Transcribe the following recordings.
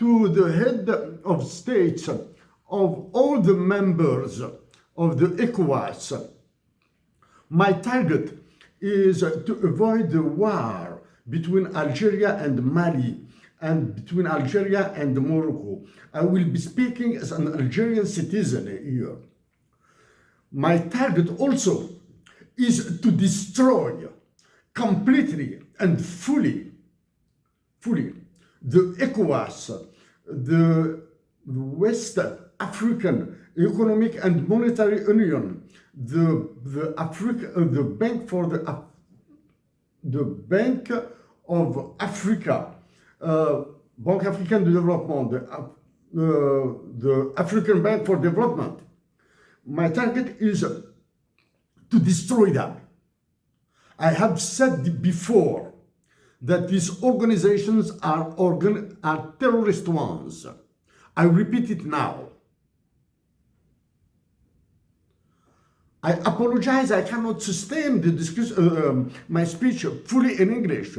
to the head of states of all the members of the ECOWAS. My target is to avoid the war between Algeria and Mali and between Algeria and Morocco. I will be speaking as an Algerian citizen here. My target also is to destroy completely and fully the ECOWAS, the West African Economic and Monetary Union, the Bank of Africa, Banque Africaine de Développement, the African Bank for Development. My target is to destroy them. I have said before that these organizations are terrorist ones. I repeat it now. I apologize, I cannot sustain the my speech fully in English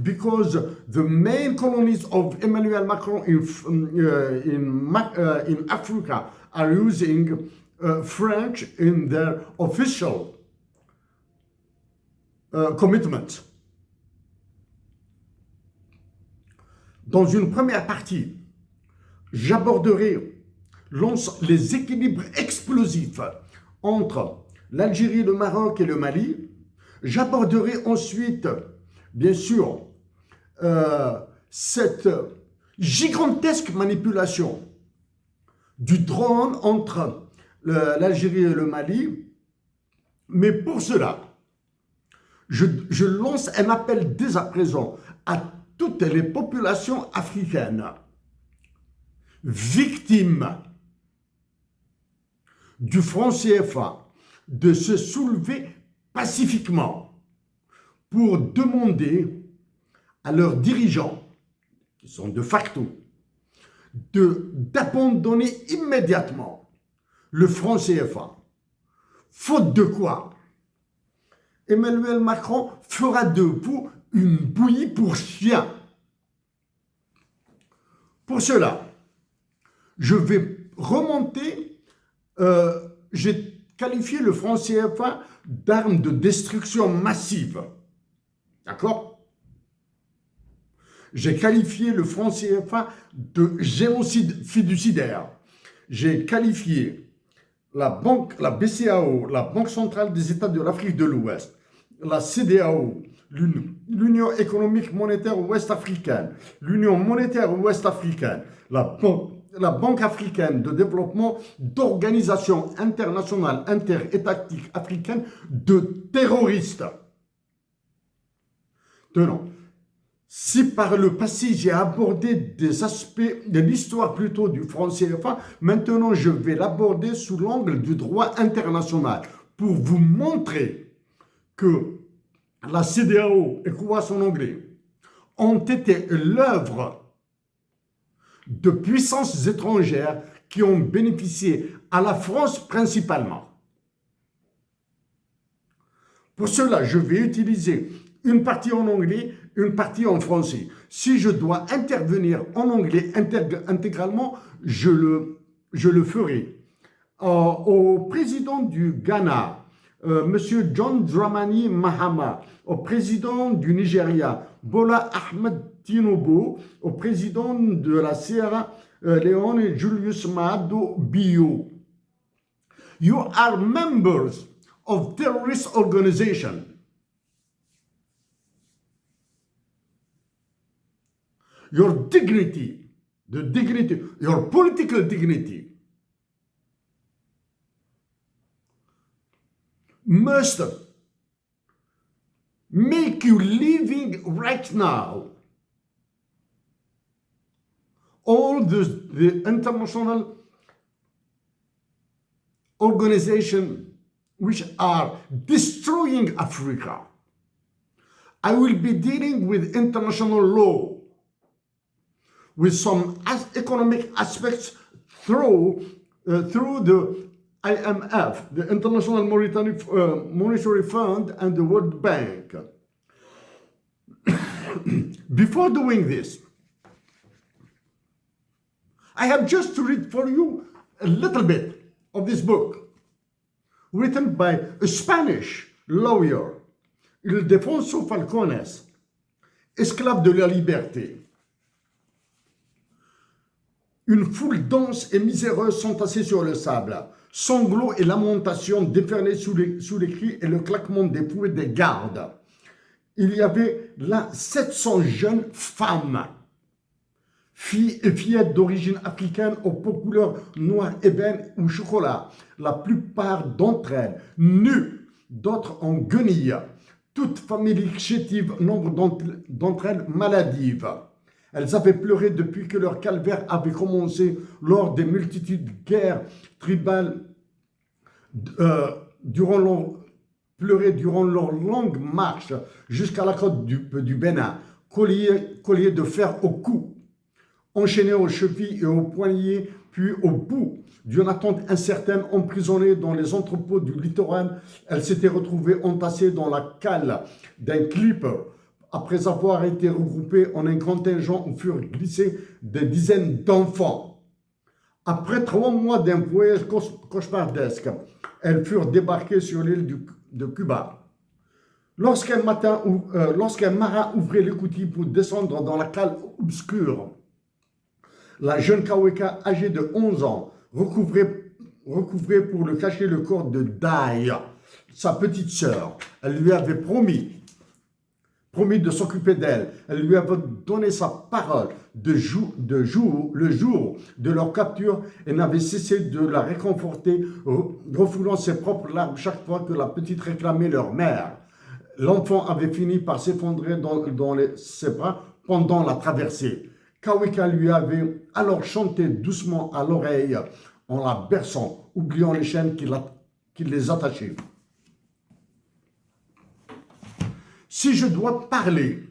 because the main colonies of Emmanuel Macron in Africa are using French in their official commitment. Dans une première partie, j'aborderai les équilibres explosifs entre l'Algérie, le Maroc et le Mali. J'aborderai ensuite, bien sûr, cette gigantesque manipulation du drone entre l'Algérie et le Mali. Mais pour cela, je lance un appel dès à présent à toutes les populations africaines victimes du franc CFA de se soulever pacifiquement pour demander à leurs dirigeants, qui sont de facto, d'abandonner immédiatement le franc CFA. Faute de quoi, Emmanuel Macron fera de vous une bouillie pour chiens. Pour cela, je vais remonter, j'ai qualifié le franc CFA d'arme de destruction massive. D'accord? J'ai qualifié le franc CFA de génocide fiduciaire. J'ai qualifié la BCAO, la Banque centrale des États de l'Afrique de l'Ouest, la CEDEAO, l'Union économique monétaire ouest-africaine, l'Union monétaire ouest-africaine, la Banque africaine de développement, d'organisation internationale interétatique africaine de terroristes. Tenons, si par le passé j'ai abordé des aspects de l'histoire plutôt du franc CFA, maintenant je vais l'aborder sous l'angle du droit international pour vous montrer que la CEDEAO, ECOWAS en anglais, ont été l'œuvre de puissances étrangères qui ont bénéficié à la France principalement. Pour cela, je vais utiliser une partie en anglais, une partie en français. Si je dois intervenir en anglais intégralement, je le ferai. Au président du Ghana, Monsieur John Dramani Mahama, au président du Nigeria, Bola Ahmed Tinubu, au président de la Sierra Leone, Julius Maado Bio. You are members of terrorist organization. Your dignity, your political dignity must make you living right now. All the international organizations which are destroying Africa. I will be dealing with international law, with some economic aspects through the IMF, the International Monetary Fund, and the World Bank. Before doing this, I have just to read for you a little bit of this book, written by a Spanish lawyer, Ildefonso Falcones, esclave de la liberté. Une foule dense et miséreuse s'entassait sur le sable. Sanglots et lamentations déferlaient sous les cris et le claquement des fouets des gardes. Il y avait là 700 jeunes femmes, filles et fillettes d'origine africaine aux peaux couleur noir ébène ou chocolat. La plupart d'entre elles nues, d'autres en guenilles. Toutes familles chétives, nombre d'entre elles maladives. Elles avaient pleuré depuis que leur calvaire avait commencé lors des multitudes de guerres tribales durant leur longue marche jusqu'à la côte du Bénin, colliers de fer au cou, enchaînés aux chevilles et aux poignets, puis au bout d'une attente incertaine, emprisonnée dans les entrepôts du littoral. Elles s'étaient retrouvées entassées dans la cale d'un clipper. Après avoir été regroupées en un contingent où furent glissés des dizaines d'enfants. Après 3 mois d'un voyage cauchemardesque, elles furent débarquées sur l'île de Cuba. Lorsqu'un marin ouvrait l'écoutille pour descendre dans la cale obscure, la jeune Kaweka, âgée de 11 ans, recouvrait pour le cacher le corps de Dai, sa petite sœur. Elle lui avait promis de s'occuper d'elle. Elle lui avait donné sa parole le jour de leur capture et n'avait cessé de la réconforter, refoulant ses propres larmes chaque fois que la petite réclamait leur mère. L'enfant avait fini par s'effondrer dans ses bras pendant la traversée. Kaweka lui avait alors chanté doucement à l'oreille en la berçant, oubliant les chaînes qui les attachaient. Si je dois parler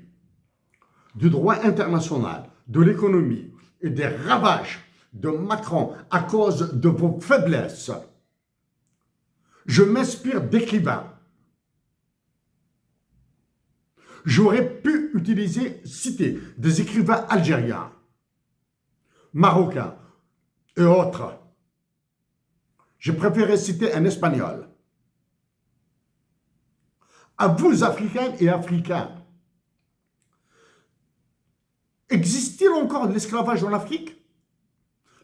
du droit international, de l'économie et des ravages de Macron à cause de vos faiblesses, je m'inspire d'écrivains. J'aurais pu citer des écrivains algériens, marocains et autres. J'ai préféré citer un espagnol. À vous, Africains et Africains, existe-t-il encore de l'esclavage en Afrique?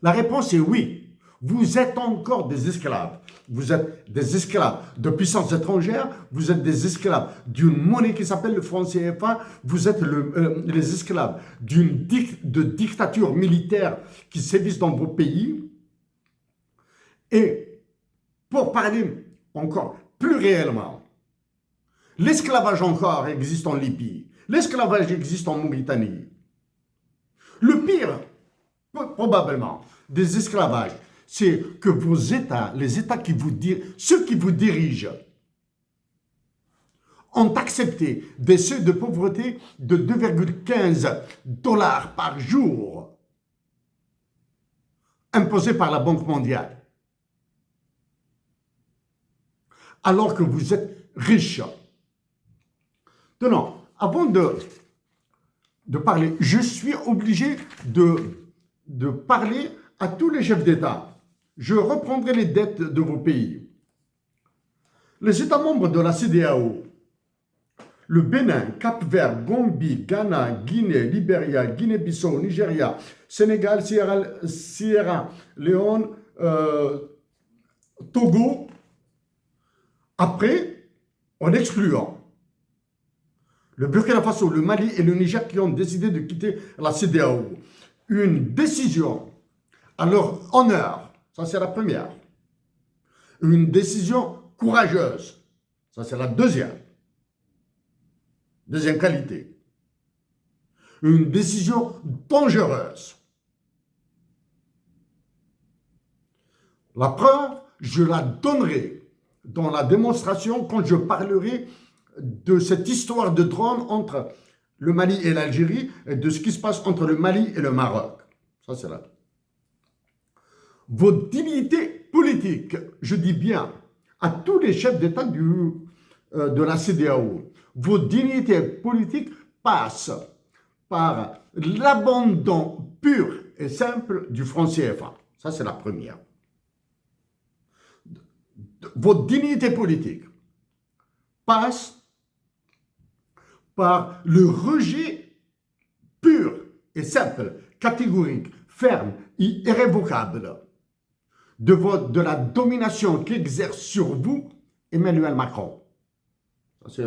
La réponse est oui. Vous êtes encore des esclaves. Vous êtes des esclaves de puissances étrangères. Vous êtes des esclaves d'une monnaie qui s'appelle le franc CFA. Vous êtes les esclaves de dictatures militaires qui sévissent dans vos pays. Et pour parler encore plus réellement, l'esclavage encore existe en Libye. L'esclavage existe en Mauritanie. Le pire, probablement, des esclavages, c'est que vos États, ceux qui vous dirigent, ont accepté des seuils de pauvreté de 2,15 $ par jour imposés par la Banque mondiale. Alors que vous êtes riches. Non, avant de parler, je suis obligé de parler à tous les chefs d'État. Je reprendrai les dettes de vos pays. Les États membres de la CEDEAO, le Bénin, Cap-Vert, Gambie, Ghana, Guinée, Libéria, Guinée-Bissau, Nigeria, Sénégal, Sierra Leone, Togo, après, en excluant le Burkina Faso, le Mali et le Niger qui ont décidé de quitter la CEDEAO. Une décision à leur honneur, ça c'est la première. Une décision courageuse, ça c'est la deuxième. Deuxième qualité. Une décision dangereuse. La preuve, je la donnerai dans la démonstration quand je parlerai de cette histoire de drone entre le Mali et l'Algérie et de ce qui se passe entre le Mali et le Maroc. Ça, c'est là. Vos dignités politiques, je dis bien à tous les chefs d'État de la CEDEAO, vos dignités politiques passent par l'abandon pur et simple du franc CFA. Ça, c'est la première. Votre dignité politique passe par le rejet pur et simple, catégorique, ferme et irrévocable de la domination qu'exerce sur vous Emmanuel Macron. Ça, c'est